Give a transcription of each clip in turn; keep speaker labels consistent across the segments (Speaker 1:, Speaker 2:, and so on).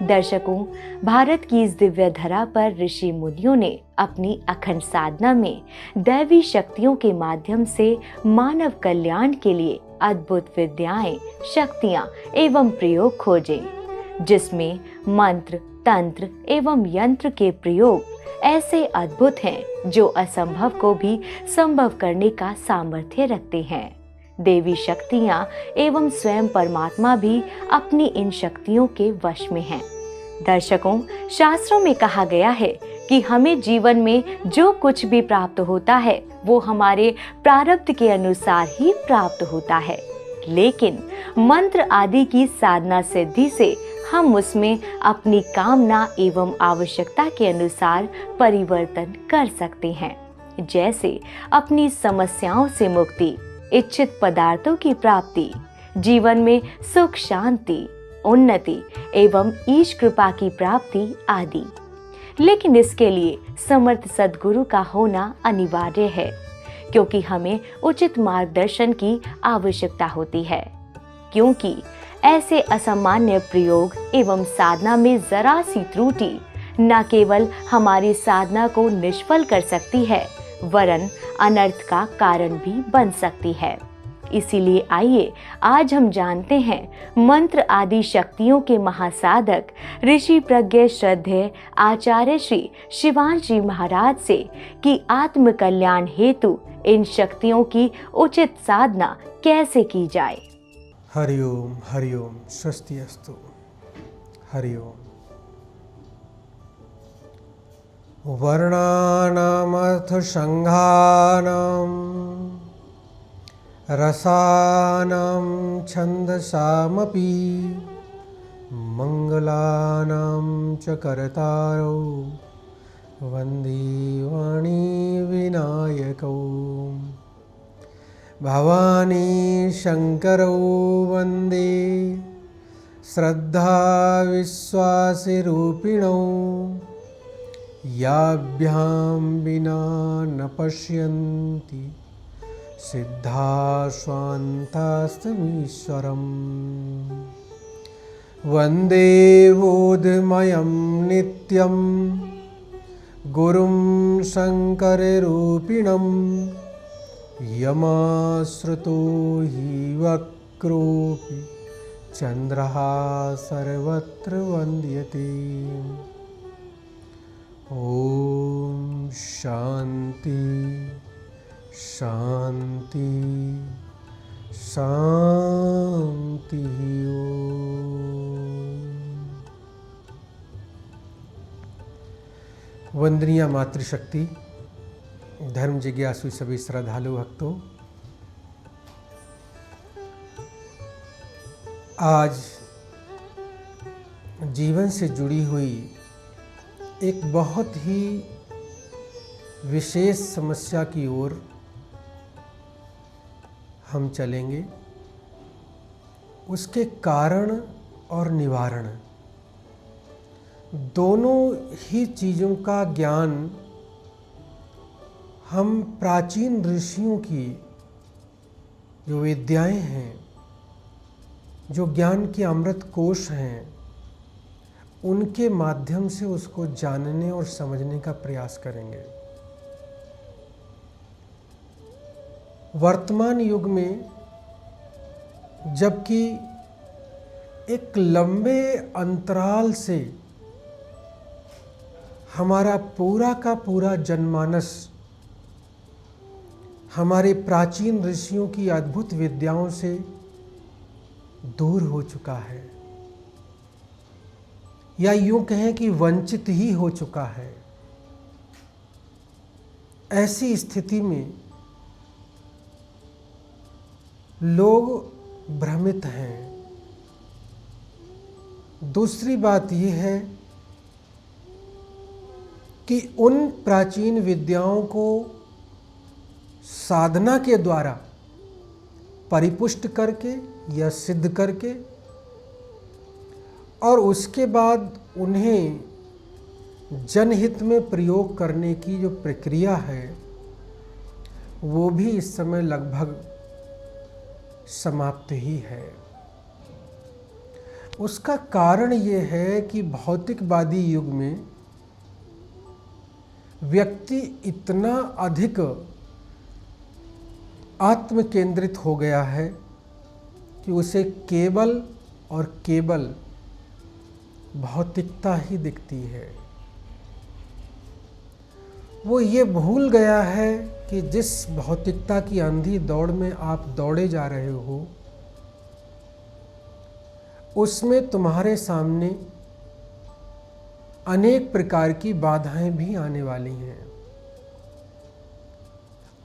Speaker 1: दर्शकों, भारत की इस दिव्य धरा पर ऋषि मुनियों ने अपनी अखंड साधना में दैवी शक्तियों के माध्यम से मानव कल्याण के लिए अद्भुत विद्याएं, शक्तियां एवं प्रयोग खोजे, जिसमें मंत्र, तंत्र एवं यंत्र के प्रयोग ऐसे अद्भुत हैं जो असंभव को भी संभव करने का सामर्थ्य रखते हैं। देवी शक्तियां एवं स्वयं परमात्मा भी अपनी इन शक्तियों के वश में हैं। दर्शकों, शास्त्रों में कहा गया है कि हमें जीवन में जो कुछ भी प्राप्त होता है वो हमारे प्रारब्ध के अनुसार ही प्राप्त होता है, लेकिन मंत्र आदि की साधना सिद्धि से हम उसमें अपनी कामना एवं आवश्यकता के अनुसार परिवर्तन कर सकते हैं। जैसे अपनी समस्याओं से मुक्ति, इच्छित पदार्थों की प्राप्ति, जीवन में सुख शांति, उन्नति एवं ईश कृपा की प्राप्ति आदि। लेकिन इसके लिए समर्थ सद्गुरु का होना अनिवार्य है, क्योंकि हमें उचित मार्गदर्शन की आवश्यकता होती है। क्योंकि ऐसे असामान्य प्रयोग एवं साधना में जरा सी त्रुटि न केवल हमारी साधना को निष्फल कर सकती है, वरन अनर्थ का कारण भी बन सकती है। इसीलिए आइए आज हम जानते हैं मंत्र आदि शक्तियों के महासाधक ऋषि प्रज्ञ श्रद्धेय आचार्य श्री शिवांश जी महाराज से कि आत्म कल्याण हेतु इन शक्तियों की उचित साधना कैसे की जाए।
Speaker 2: हरिओम हरिओम, स्वस्ति अस्तु। हरिओम। वर्णानामर्थ संघानां रसानां छन्दसामपि मंगलानां च कर्तारौ वन्दे वाणी विनायकौ। भवानी शंकरौ वन्दे श्रद्धा विश्वासरूपिणौ। याभ्यां विना न पश्यन्ति सिद्धा स्वान्तास्तमीश्वरम्। वन्दे बोधमयं नित्यं गुरुं शङ्कररूपिणं। यमाश्रितो हि वक्रोऽपि चन्द्रः सर्वत्र वन्द्यते। ॐ शान्ति शान्ति शान्ति। वंदनीय मातृशक्ति, धर्म जिज्ञासु सभी श्रद्धालु भक्तों, आज जीवन से जुड़ी हुई एक बहुत ही विशेष समस्या की ओर हम चलेंगे। उसके कारण और निवारण दोनों ही चीज़ों का ज्ञान हम प्राचीन ऋषियों की जो विद्याएं हैं, जो ज्ञान के अमृत कोश हैं, उनके माध्यम से उसको जानने और समझने का प्रयास करेंगे। वर्तमान युग में जबकि एक लंबे अंतराल से हमारा पूरा का पूरा जनमानस हमारे प्राचीन ऋषियों की अद्भुत विद्याओं से दूर हो चुका है, या यूं कहें कि वंचित ही हो चुका है, ऐसी स्थिति में लोग भ्रमित हैं। दूसरी बात यह है कि उन प्राचीन विद्याओं को साधना के द्वारा परिपुष्ट करके या सिद्ध करके और उसके बाद उन्हें जनहित में प्रयोग करने की जो प्रक्रिया है वो भी इस समय लगभग समाप्त ही है। उसका कारण ये है कि भौतिकवादी युग में व्यक्ति इतना अधिक आत्म केंद्रित हो गया है कि उसे केवल और केवल भौतिकता ही दिखती है। वो ये भूल गया है कि जिस भौतिकता की अंधी दौड़ में आप दौड़े जा रहे हो, उसमें तुम्हारे सामने अनेक प्रकार की बाधाएं भी आने वाली हैं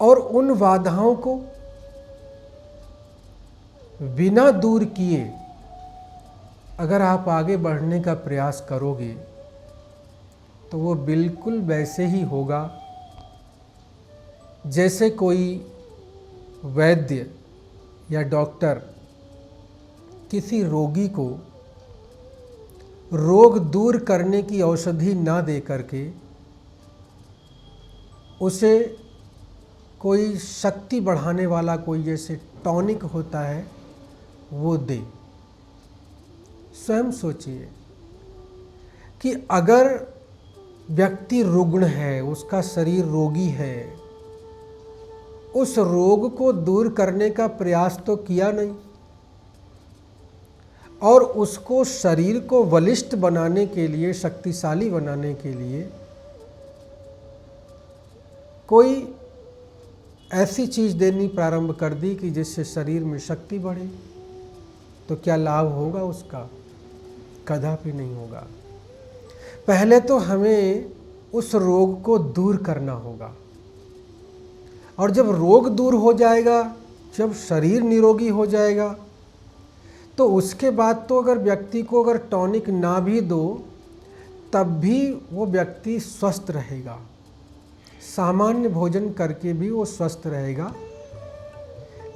Speaker 2: और उन बाधाओं को बिना दूर किए अगर आप आगे बढ़ने का प्रयास करोगे तो वो बिल्कुल वैसे ही होगा जैसे कोई वैद्य या डॉक्टर किसी रोगी को रोग दूर करने की औषधि ना दे करके उसे कोई शक्ति बढ़ाने वाला कोई जैसे टॉनिक होता है वो दे। स्वयं सोचिए कि अगर व्यक्ति रुग्ण है, उसका शरीर रोगी है, उस रोग को दूर करने का प्रयास तो किया नहीं और उसको शरीर को बलिष्ठ बनाने के लिए, शक्तिशाली बनाने के लिए कोई ऐसी चीज़ देनी प्रारंभ कर दी कि जिससे शरीर में शक्ति बढ़े, तो क्या लाभ होगा उसका? कदापि नहीं होगा। पहले तो हमें उस रोग को दूर करना होगा और जब रोग दूर हो जाएगा, जब शरीर निरोगी हो जाएगा, तो उसके बाद तो अगर व्यक्ति को अगर टॉनिक ना भी दो तब भी वो व्यक्ति स्वस्थ रहेगा, सामान्य भोजन करके भी वो स्वस्थ रहेगा।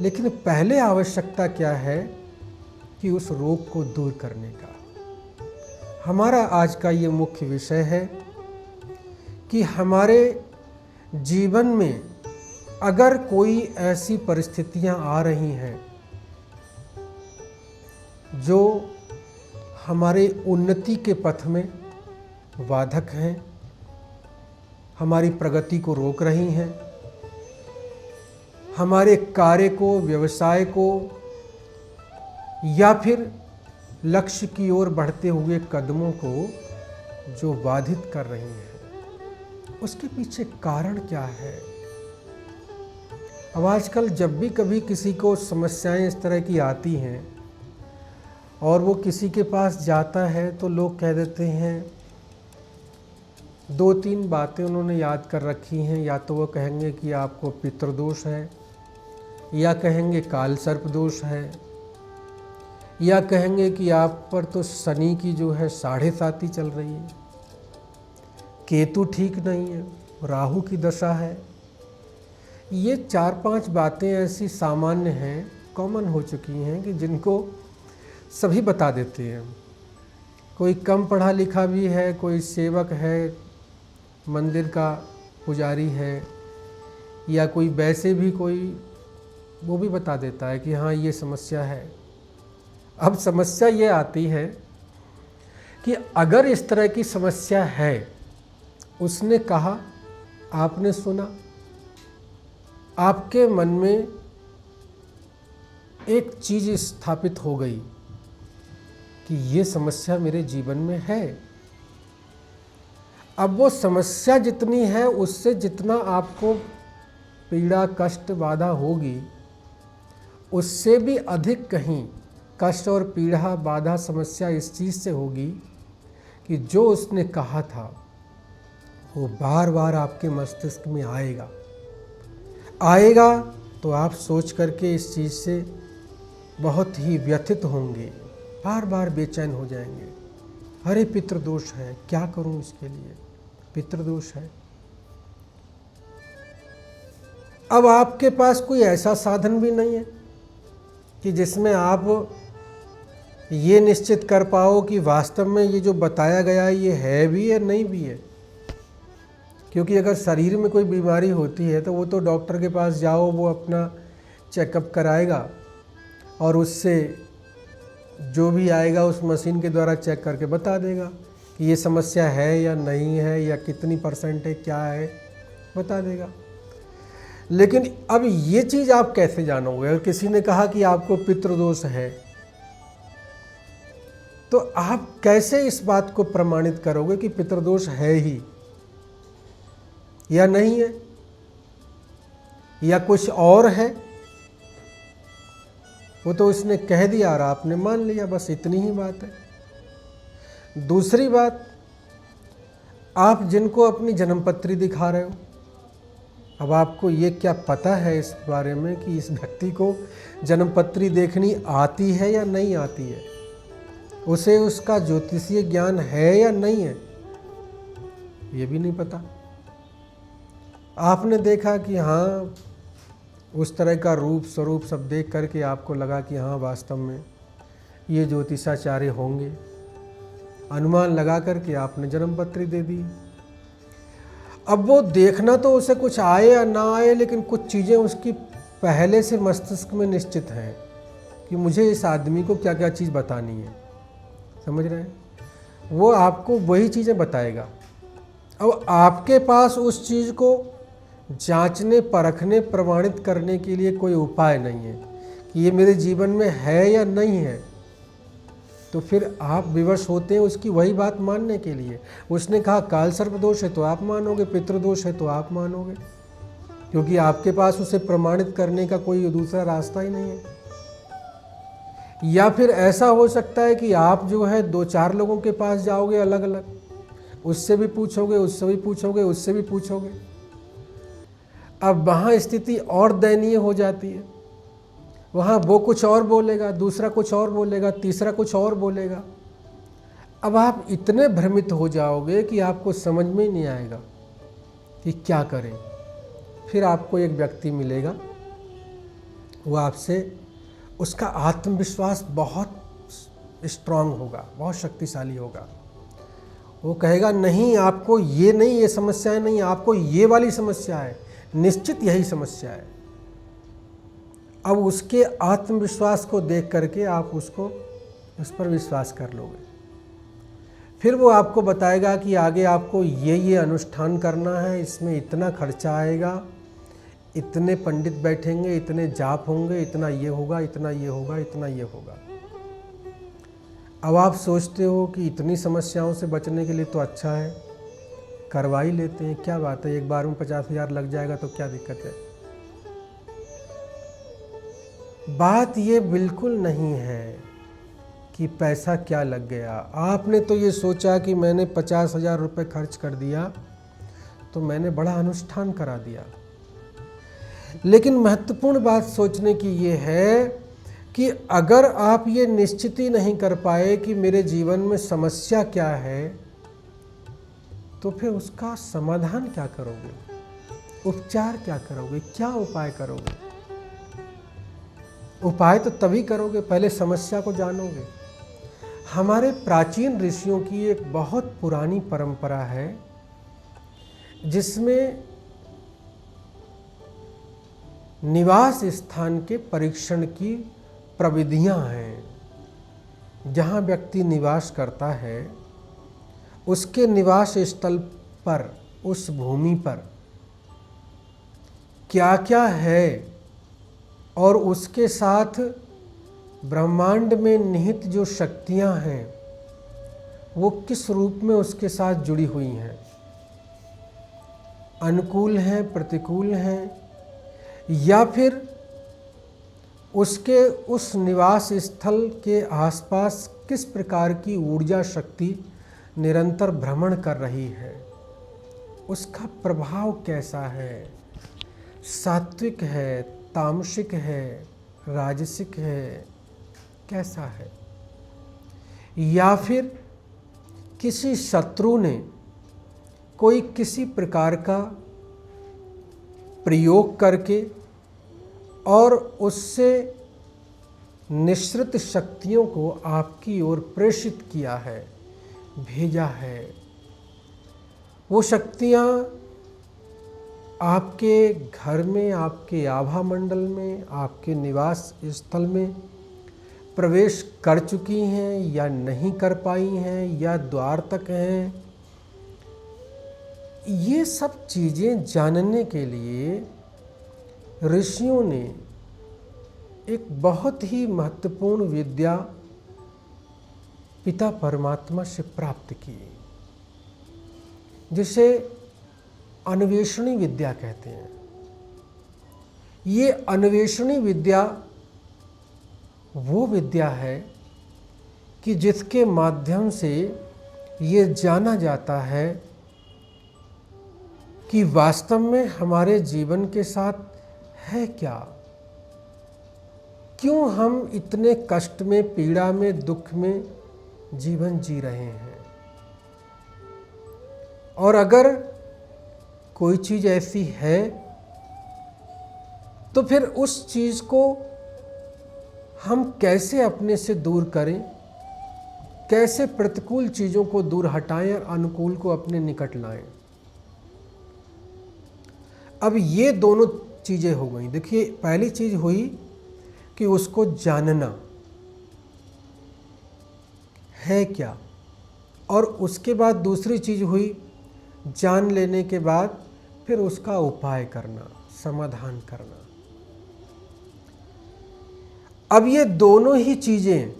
Speaker 2: लेकिन पहले आवश्यकता क्या है कि उस रोग को दूर करने का। हमारा आज का ये मुख्य विषय है कि हमारे जीवन में अगर कोई ऐसी परिस्थितियां आ रही हैं जो हमारे उन्नति के पथ में बाधक हैं, हमारी प्रगति को रोक रही हैं, हमारे कार्य को, व्यवसाय को या फिर लक्ष्य की ओर बढ़ते हुए कदमों को जो बाधित कर रही हैं, उसके पीछे कारण क्या है? अब आजकल जब भी कभी किसी को समस्याएं इस तरह की आती हैं और वो किसी के पास जाता है तो लोग कह देते हैं, दो तीन बातें उन्होंने याद कर रखी हैं। या तो वो कहेंगे कि आपको पितृदोष है, या कहेंगे काल सर्प दोष है, या कहेंगे कि आप पर तो शनि की जो है 7.5 चल रही है, केतु ठीक नहीं है, राहु की दशा है। ये 4-5 बातें ऐसी सामान्य हैं, कॉमन हो चुकी हैं कि जिनको सभी बता देते हैं। कोई कम पढ़ा लिखा भी है, कोई सेवक है, मंदिर का पुजारी है, या कोई वैसे भी कोई वो भी बता देता है कि हाँ ये समस्या है। अब समस्या ये आती है कि अगर इस तरह की समस्या है, उसने कहा, आपने सुना, आपके मन में एक चीज़ स्थापित हो गई कि ये समस्या मेरे जीवन में है। अब वो समस्या जितनी है उससे जितना आपको पीड़ा, कष्ट, बाधा होगी, उससे भी अधिक कहीं कष्ट और पीड़ा, बाधा, समस्या इस चीज़ से होगी कि जो उसने कहा था वो बार बार आपके मस्तिष्क में आएगा तो आप सोच करके इस चीज़ से बहुत ही व्यथित होंगे, बार बार बेचैन हो जाएंगे। अरे पितृदोष है, क्या करूं इसके लिए, पितृदोष है। अब आपके पास कोई ऐसा साधन भी नहीं है कि जिसमें आप ये निश्चित कर पाओ कि वास्तव में ये जो बताया गया है ये है भी या नहीं भी है। क्योंकि अगर शरीर में कोई बीमारी होती है तो वो तो डॉक्टर के पास जाओ, वो अपना चेकअप कराएगा और उससे जो भी आएगा उस मशीन के द्वारा चेक करके बता देगा कि ये समस्या है या नहीं है, या कितनी % है, क्या है, बता देगा। लेकिन अब ये चीज़ आप कैसे जानोगे? अगर किसी ने कहा कि आपको पितृदोष है, तो आप कैसे इस बात को प्रमाणित करोगे कि पितृदोष है ही या नहीं है, या कुछ और है? वो तो उसने कह दिया और आपने मान लिया, बस इतनी ही बात है। दूसरी बात, आप जिनको अपनी जन्मपत्री दिखा रहे हो, अब आपको ये क्या पता है इस बारे में कि इस व्यक्ति को जन्मपत्री देखनी आती है या नहीं आती है, उसे उसका ज्योतिषीय ज्ञान है या नहीं है, ये भी नहीं पता। आपने देखा कि हाँ, उस तरह का रूप स्वरूप सब देख करके आपको लगा कि हाँ वास्तव में ये ज्योतिषाचार्य होंगे, अनुमान लगा करके आपने जन्मपत्री दे दी। अब वो देखना तो उसे कुछ आए या ना आए, लेकिन कुछ चीज़ें उसकी पहले से मस्तिष्क में निश्चित हैं कि मुझे इस आदमी को क्या क्या चीज़ बतानी है, समझ रहे हैं? वो आपको वही चीज़ें बताएगा। अब आपके पास उस चीज़ को जांचने, परखने, प्रमाणित करने के लिए कोई उपाय नहीं है कि ये मेरे जीवन में है या नहीं है, तो फिर आप विवश होते हैं उसकी वही बात मानने के लिए। उसने कहा काल सर्प दोष है तो आप मानोगे, पितृदोष है तो आप मानोगे, क्योंकि आपके पास उसे प्रमाणित करने का कोई दूसरा रास्ता ही नहीं है। या फिर ऐसा हो सकता है कि आप जो है 2-4 लोगों के पास जाओगे अलग अलग, उससे भी पूछोगे, उससे भी पूछोगे, उससे भी पूछोगे। अब वहाँ स्थिति और दयनीय हो जाती है। वहाँ वो कुछ और बोलेगा, दूसरा कुछ और बोलेगा, तीसरा कुछ और बोलेगा। अब आप इतने भ्रमित हो जाओगे कि आपको समझ में ही नहीं आएगा कि क्या करें। फिर आपको एक व्यक्ति मिलेगा, वो आपसे, उसका आत्मविश्वास बहुत स्ट्रांग होगा, बहुत शक्तिशाली होगा। वो कहेगा नहीं, आपको ये नहीं, ये समस्याएं नहीं, आपको ये वाली समस्या है, निश्चित यही समस्या है। अब उसके आत्मविश्वास को देख करके आप उसको, उस पर विश्वास कर लोगे। फिर वो आपको बताएगा कि आगे आपको ये अनुष्ठान करना है, इसमें इतना खर्चा आएगा, इतने पंडित बैठेंगे, इतने जाप होंगे, इतना ये होगा, इतना ये होगा, इतना ये होगा। अब आप सोचते हो कि इतनी समस्याओं से बचने के लिए तो अच्छा है, करवा ही लेते हैं, क्या बात है, एक बार में 50,000 लग जाएगा तो क्या दिक्कत है। बात ये बिल्कुल नहीं है कि पैसा क्या लग गया। आपने तो ये सोचा कि मैंने 50,000 रुपये खर्च कर दिया तो मैंने बड़ा अनुष्ठान करा दिया। लेकिन महत्वपूर्ण बात सोचने की ये है कि अगर आप ये निश्चित ही नहीं कर पाए कि मेरे जीवन में समस्या क्या है, तो फिर उसका समाधान क्या करोगे, उपचार क्या करोगे, क्या उपाय करोगे? उपाय तो तभी करोगे, पहले समस्या को जानोगे। हमारे प्राचीन ऋषियों की एक बहुत पुरानी परंपरा है जिसमें निवास स्थान के परीक्षण की प्रविधियां हैं। जहां व्यक्ति निवास करता है उसके निवास स्थल पर, उस भूमि पर क्या क्या है और उसके साथ ब्रह्मांड में निहित जो शक्तियां हैं वो किस रूप में उसके साथ जुड़ी हुई हैं, अनुकूल हैं, प्रतिकूल हैं, या फिर उसके उस निवास स्थल के आसपास किस प्रकार की ऊर्जा शक्ति निरंतर भ्रमण कर रही है, उसका प्रभाव कैसा है, सात्विक है, तामसिक है, राजसिक है, कैसा है। या फिर किसी शत्रु ने कोई किसी प्रकार का प्रयोग करके और उससे निःसृत शक्तियों को आपकी ओर प्रेषित किया है, भेजा है। वो शक्तियाँ आपके घर में, आपके आभा मंडल में, आपके निवास स्थल में प्रवेश कर चुकी हैं या नहीं कर पाई हैं या द्वार तक हैं, ये सब चीज़ें जानने के लिए ऋषियों ने एक बहुत ही महत्वपूर्ण विद्या पिता परमात्मा से प्राप्त की, जिसे अन्वेषणी विद्या कहते हैं। ये अन्वेषणी विद्या वो विद्या है कि जिसके माध्यम से ये जाना जाता है कि वास्तव में हमारे जीवन के साथ है क्या, क्यों हम इतने कष्ट में, पीड़ा में, दुख में जीवन जी रहे हैं। और अगर कोई चीज़ ऐसी है तो फिर उस चीज़ को हम कैसे अपने से दूर करें, कैसे प्रतिकूल चीज़ों को दूर हटाएं और अनुकूल को अपने निकट लाएं। अब ये दोनों चीज़ें हो गई। देखिए, पहली चीज़ हुई कि उसको जानना है क्या, और उसके बाद दूसरी चीज़ हुई जान लेने के बाद फिर उसका उपाय करना, समाधान करना। अब ये दोनों ही चीज़ें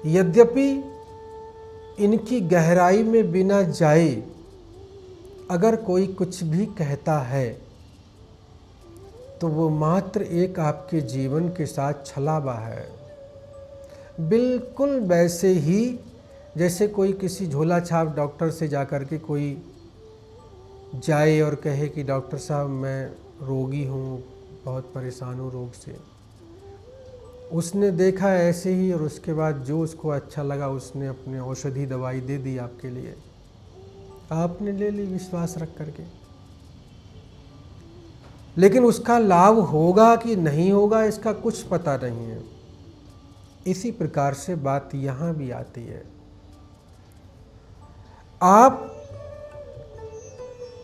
Speaker 2: यद्यपि इनकी गहराई में बिना जाए अगर कोई कुछ भी कहता है तो वो मात्र एक आपके जीवन के साथ छलावा है। बिल्कुल वैसे ही जैसे कोई किसी झोला छाप डॉक्टर से जाकर के कोई जाए और कहे कि डॉक्टर साहब मैं रोगी हूँ, बहुत परेशान हूँ रोग से। उसने देखा ऐसे ही और उसके बाद जो उसको अच्छा लगा उसने अपने औषधि दवाई दे दी आपके लिए, आपने ले ली विश्वास रख करके। लेकिन उसका लाभ होगा कि नहीं होगा इसका कुछ पता नहीं है। इसी प्रकार से बात यहाँ भी आती है। आप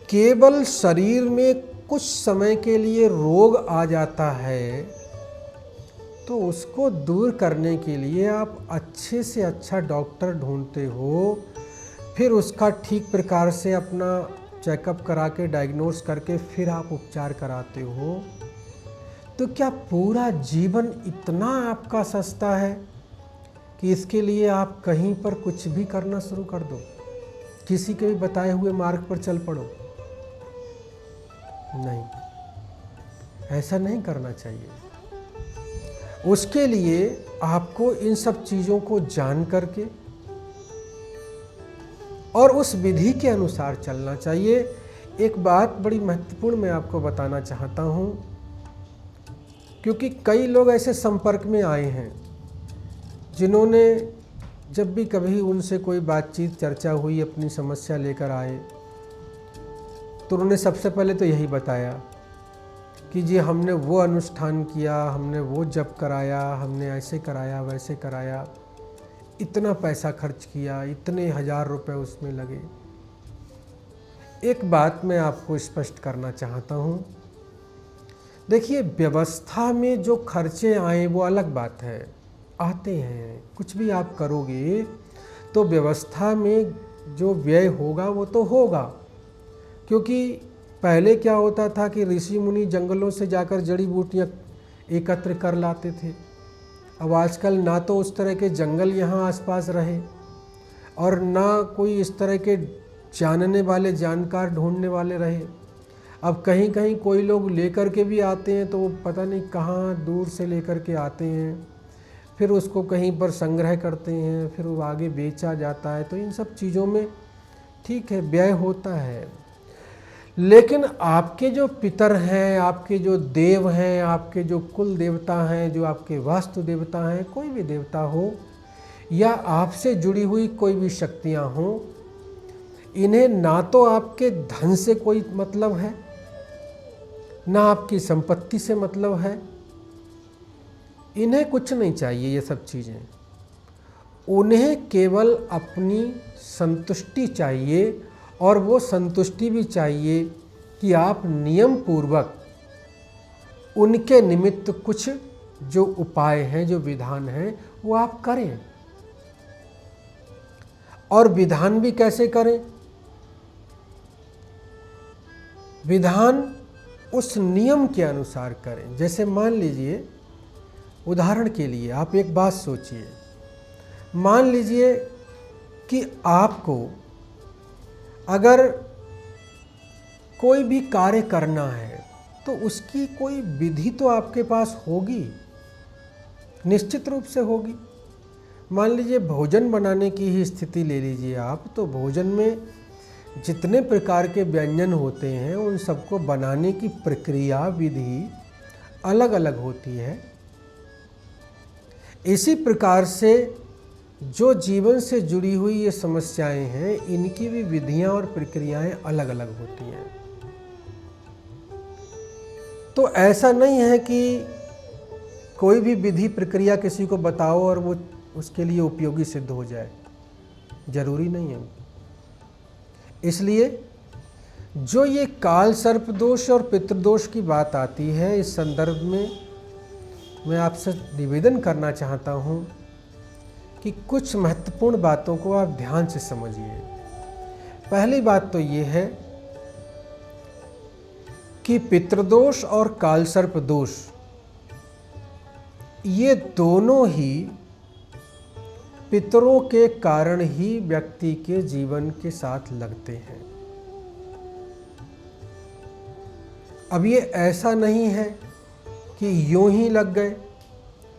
Speaker 2: केवल शरीर में कुछ समय के लिए रोग आ जाता है तो उसको दूर करने के लिए आप अच्छे से अच्छा डॉक्टर ढूंढते हो, फिर उसका ठीक प्रकार से अपना चेकअप करा के डायग्नोस करके फिर आप उपचार कराते हो। तो क्या पूरा जीवन इतना आपका सस्ता है कि इसके लिए आप कहीं पर कुछ भी करना शुरू कर दो, किसी के भी बताए हुए मार्ग पर चल पड़ो? नहीं, ऐसा नहीं करना चाहिए। उसके लिए आपको इन सब चीज़ों को जान करके और उस विधि के अनुसार चलना चाहिए। एक बात बड़ी महत्वपूर्ण मैं आपको बताना चाहता हूँ, क्योंकि कई लोग ऐसे संपर्क में आए हैं जिन्होंने जब भी कभी उनसे कोई बातचीत चर्चा हुई, अपनी समस्या लेकर आए, तो उन्होंने सबसे पहले तो यही बताया कि जी हमने वो अनुष्ठान किया, हमने वो जप कराया, हमने ऐसे कराया, वैसे कराया, इतना पैसा खर्च किया, इतने हजार रुपए उसमें लगे। एक बात मैं आपको स्पष्ट करना चाहता हूँ। देखिए, व्यवस्था में जो खर्चे आए वो अलग बात है, आते हैं। कुछ भी आप करोगे तो व्यवस्था में जो व्यय होगा वो तो होगा, क्योंकि पहले क्या होता था कि ऋषि मुनि जंगलों से जाकर जड़ी बूटियाँ एकत्र कर लाते थे। अब आजकल ना तो उस तरह के जंगल यहाँ आसपास रहे और ना कोई इस तरह के जानने वाले, जानकार ढूंढने वाले रहे। अब कहीं कहीं कोई लोग लेकर के भी आते हैं तो वो पता नहीं कहाँ दूर से लेकर के आते हैं, फिर उसको कहीं पर संग्रह करते हैं, फिर वो आगे बेचा जाता है। तो इन सब चीज़ों में ठीक है, व्यय होता है, लेकिन आपके जो पितर हैं, आपके जो देव हैं, आपके जो कुल देवता हैं, जो आपके वास्तु देवता हैं, कोई भी देवता हो या आपसे जुड़ी हुई कोई भी शक्तियां हों, इन्हें ना तो आपके धन से कोई मतलब है, ना आपकी संपत्ति से मतलब है। इन्हें कुछ नहीं चाहिए ये सब चीज़ें। उन्हें केवल अपनी संतुष्टि चाहिए, और वो संतुष्टि भी चाहिए कि आप नियम पूर्वक उनके निमित्त कुछ जो उपाय हैं, जो विधान हैं, वो आप करें। और विधान भी कैसे करें? विधान उस नियम के अनुसार करें। जैसे मान लीजिए, उदाहरण के लिए आप एक बात सोचिए, मान लीजिए कि आपको अगर कोई भी कार्य करना है तो उसकी कोई विधि तो आपके पास होगी, निश्चित रूप से होगी। मान लीजिए भोजन बनाने की ही स्थिति ले लीजिए आप, तो भोजन में जितने प्रकार के व्यंजन होते हैं उन सबको बनाने की प्रक्रिया, विधि अलग अलग होती है। इसी प्रकार से जो जीवन से जुड़ी हुई ये समस्याएं हैं, इनकी भी विधियां और प्रक्रियाएं अलग अलग होती हैं। तो ऐसा नहीं है कि कोई भी विधि प्रक्रिया किसी को बताओ और वो उसके लिए उपयोगी सिद्ध हो जाए, जरूरी नहीं है। इसलिए जो ये काल सर्प दोष और पितृदोष की बात आती है, इस संदर्भ में मैं आपसे निवेदन करना चाहता हूँ कि कुछ महत्वपूर्ण बातों को आप ध्यान से समझिए। पहली बात तो ये है कि पितृदोष और कालसर्प दोष ये दोनों ही पितरों के कारण ही व्यक्ति के जीवन के साथ लगते हैं। अब ये ऐसा नहीं है कि यूं ही लग गए।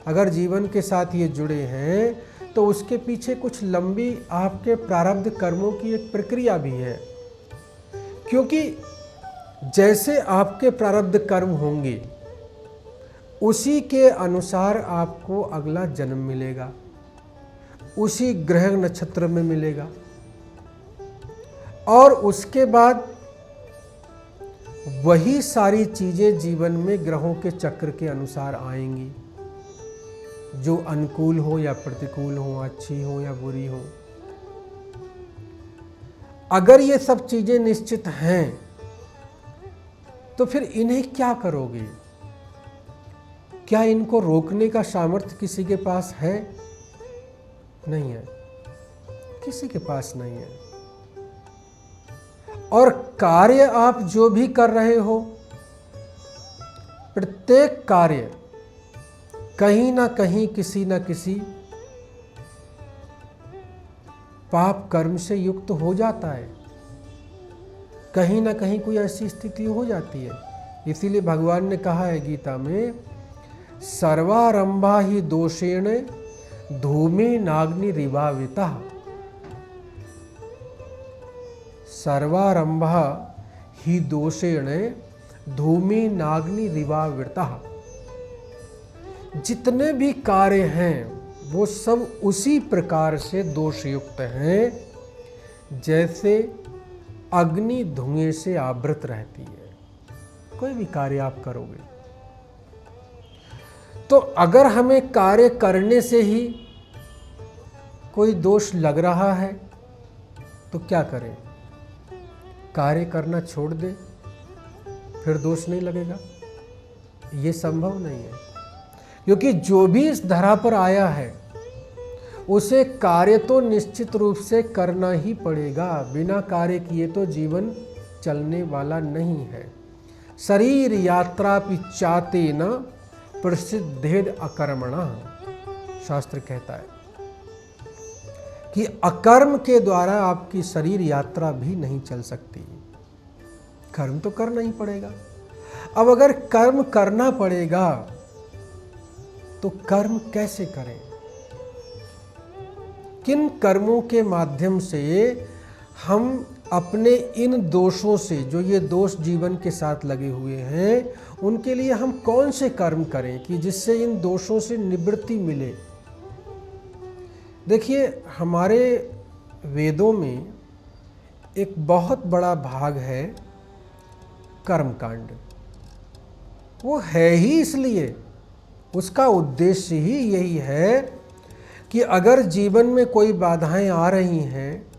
Speaker 2: अगर जीवन के साथ ये जुड़े हैं तो उसके पीछे कुछ लंबी आपके प्रारब्ध कर्मों की एक प्रक्रिया भी है, क्योंकि जैसे आपके प्रारब्ध कर्म होंगे उसी के अनुसार आपको अगला जन्म मिलेगा, उसी ग्रह नक्षत्र में मिलेगा, और उसके बाद वही सारी चीजें जीवन में ग्रहों के चक्र के अनुसार आएंगी, जो अनुकूल हो या प्रतिकूल हो, अच्छी हो या बुरी हो। अगर ये सब चीजें निश्चित हैं तो फिर इन्हें क्या करोगे? क्या इनको रोकने का सामर्थ्य किसी के पास है? नहीं है, किसी के पास नहीं है। और कार्य आप जो भी कर रहे हो, प्रत्येक कार्य कहीं ना कहीं किसी ना किसी पाप कर्म से युक्त हो जाता है, कहीं ना कहीं कोई ऐसी स्थिति हो जाती है। इसीलिए भगवान ने कहा है गीता में, सर्वारंभा ही दोषेण धूमे नाग्नि रिवाविता। सर्वारंभा ही दोषेण धूमे नाग्नि रिवाविता। जितने भी कार्य हैं वो सब उसी प्रकार से दोषयुक्त हैं जैसे अग्नि धुएं से आवृत रहती है। कोई भी कार्य आप करोगे तो अगर हमें कार्य करने से ही कोई दोष लग रहा है तो क्या करें? कार्य करना छोड़ दे, फिर दोष नहीं लगेगा? ये संभव नहीं है, क्योंकि जो भी इस धरा पर आया है उसे कार्य तो निश्चित रूप से करना ही पड़ेगा। बिना कार्य किए तो जीवन चलने वाला नहीं है। शरीर यात्रा पिचाते न प्रसिद्धेद अकर्मणा, शास्त्र कहता है कि अकर्म के द्वारा आपकी शरीर यात्रा भी नहीं चल सकती। कर्म तो करना ही पड़ेगा। अब अगर कर्म करना पड़ेगा तो कर्म कैसे करें? किन कर्मों के माध्यम से हम अपने इन दोषों से, जो ये दोष जीवन के साथ लगे हुए हैं, उनके लिए हम कौन से कर्म करें कि जिससे इन दोषों से निवृत्ति मिले? देखिए, हमारे वेदों में एक बहुत बड़ा भाग है कर्मकांड। वो है ही इसलिए, उसका उद्देश्य ही यही है कि अगर जीवन में कोई बाधाएं आ रही हैं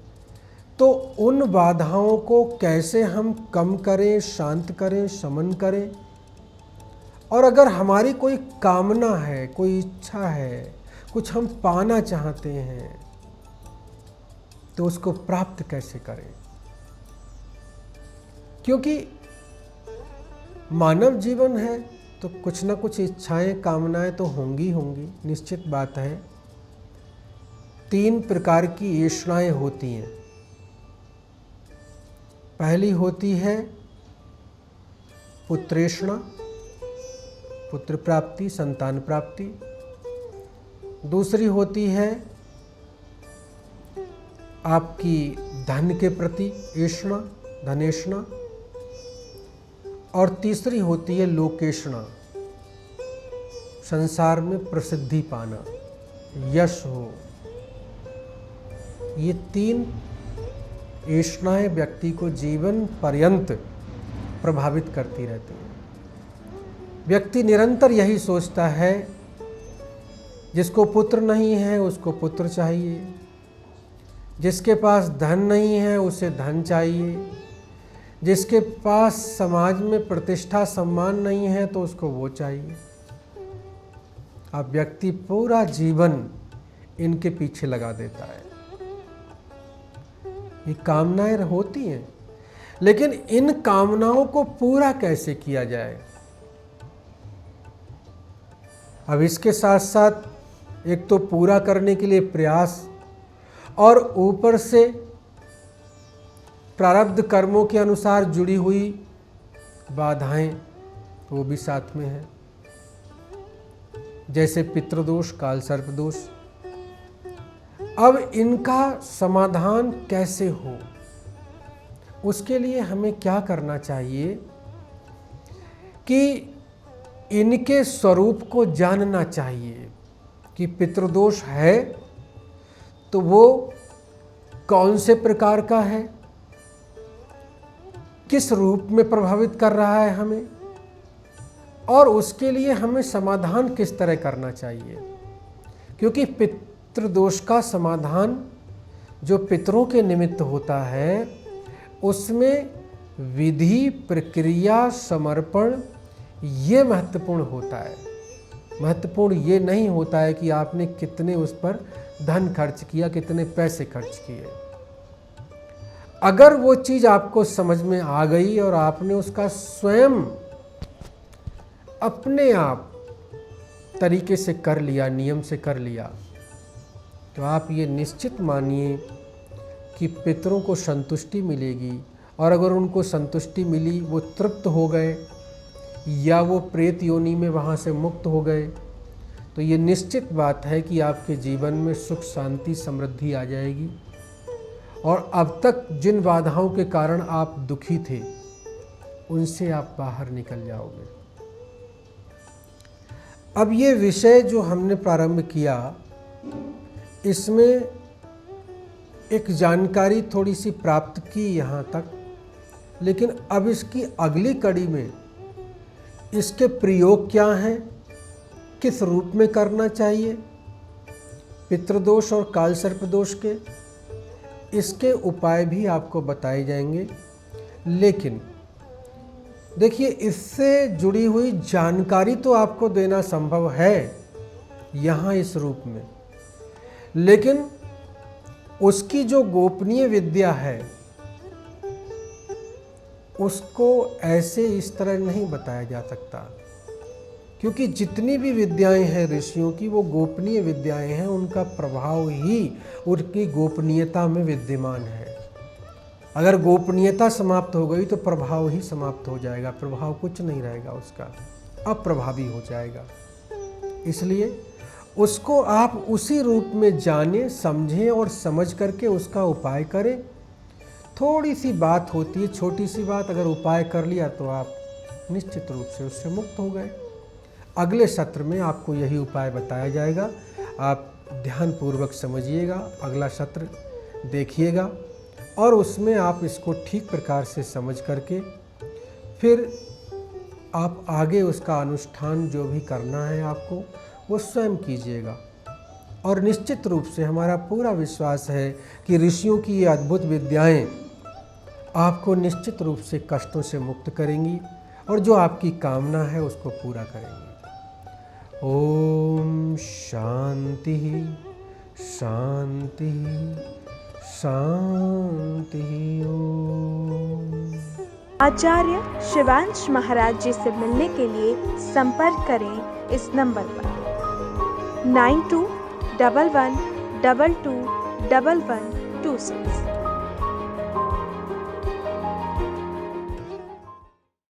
Speaker 2: तो उन बाधाओं को कैसे हम कम करें, शांत करें, शमन करें और अगर हमारी कोई कामना है, कोई इच्छा है, कुछ हम पाना चाहते हैं, तो उसको प्राप्त कैसे करें? क्योंकि मानव जीवन है तो कुछ ना कुछ इच्छाएं, कामनाएं तो होंगी होंगी, निश्चित बात है। 3 प्रकार की इच्छाएं होती हैं। पहली होती है पुत्रेषणा, पुत्र प्राप्ति, संतान प्राप्ति। दूसरी होती है आपकी धन के प्रति इच्छा, धनेषणा। और तीसरी होती है लोकेषणा, संसार में प्रसिद्धि पाना, यश हो। ये 3 इच्छाएं व्यक्ति को जीवन पर्यंत प्रभावित करती रहती हैं। व्यक्ति निरंतर यही सोचता है, जिसको पुत्र नहीं है उसको पुत्र चाहिए, जिसके पास धन नहीं है उसे धन चाहिए, जिसके पास समाज में प्रतिष्ठा सम्मान नहीं है तो उसको वो चाहिए। अब व्यक्ति पूरा जीवन इनके पीछे लगा देता है। ये कामनाएं होती हैं, लेकिन इन कामनाओं को पूरा कैसे किया जाए? अब इसके साथ साथ एक तो पूरा करने के लिए प्रयास, और ऊपर से प्रारब्ध कर्मों के अनुसार जुड़ी हुई बाधाएं वो भी साथ में है, जैसे पितृदोष, काल सर्प दोष। अब इनका समाधान कैसे हो, उसके लिए हमें क्या करना चाहिए कि इनके स्वरूप को जानना चाहिए कि पितृदोष है तो वो कौन से प्रकार का है, किस रूप में प्रभावित कर रहा है हमें, और उसके लिए हमें समाधान किस तरह करना चाहिए। क्योंकि पितृदोष का समाधान जो पितरों के निमित्त होता है, उसमें विधि, प्रक्रिया, समर्पण ये महत्वपूर्ण होता है। महत्वपूर्ण ये नहीं होता है कि आपने कितने उस पर धन खर्च किया, कितने पैसे खर्च किए। अगर वो चीज़ आपको समझ में आ गई और आपने उसका स्वयं अपने आप तरीके से कर लिया, नियम से कर लिया, तो आप ये निश्चित मानिए कि पितरों को संतुष्टि मिलेगी। और अगर उनको संतुष्टि मिली, वो तृप्त हो गए या वो प्रेत योनि में वहाँ से मुक्त हो गए, तो ये निश्चित बात है कि आपके जीवन में सुख, शांति, समृद्धि आ जाएगी। और अब तक जिन बाधाओं के कारण आप दुखी थे, उनसे आप बाहर निकल जाओगे। अब ये विषय जो हमने प्रारंभ किया, इसमें एक जानकारी थोड़ी सी प्राप्त की यहाँ तक, लेकिन अब इसकी अगली कड़ी में इसके प्रयोग क्या हैं, किस रूप में करना चाहिए, पितृदोष और काल सर्प दोष के, इसके उपाय भी आपको बताए जाएंगे। लेकिन देखिए, इससे जुड़ी हुई जानकारी तो आपको देना संभव है यहाँ इस रूप में, लेकिन उसकी जो गोपनीय विद्या है उसको ऐसे इस तरह नहीं बताया जा सकता, क्योंकि जितनी भी विद्याएं हैं ऋषियों की, वो गोपनीय विद्याएं हैं। उनका प्रभाव ही उनकी गोपनीयता में विद्यमान है। अगर गोपनीयता समाप्त हो गई तो प्रभाव ही समाप्त हो जाएगा, प्रभाव कुछ नहीं रहेगा, उसका अप्रभावी हो जाएगा। इसलिए उसको आप उसी रूप में जानें, समझें और समझ करके उसका उपाय करें। थोड़ी सी बात होती है, छोटी सी बात, अगर उपाय कर लिया तो आप निश्चित रूप से उससे मुक्त हो गए। अगले सत्र में आपको यही उपाय बताया जाएगा। आप ध्यानपूर्वक समझिएगा, अगला सत्र देखिएगा और उसमें आप इसको ठीक प्रकार से समझ करके फिर आप आगे उसका अनुष्ठान जो भी करना है आपको, वो स्वयं कीजिएगा। और निश्चित रूप से हमारा पूरा विश्वास है कि ऋषियों की ये अद्भुत विद्याएं आपको निश्चित रूप से कष्टों से मुक्त करेंगी और जो आपकी कामना है उसको पूरा करेंगे। ओम शांति शांति शांति। ओम।
Speaker 3: आचार्य शिवांश महाराज जी से मिलने के लिए संपर्क करें इस नंबर पर 9211221126।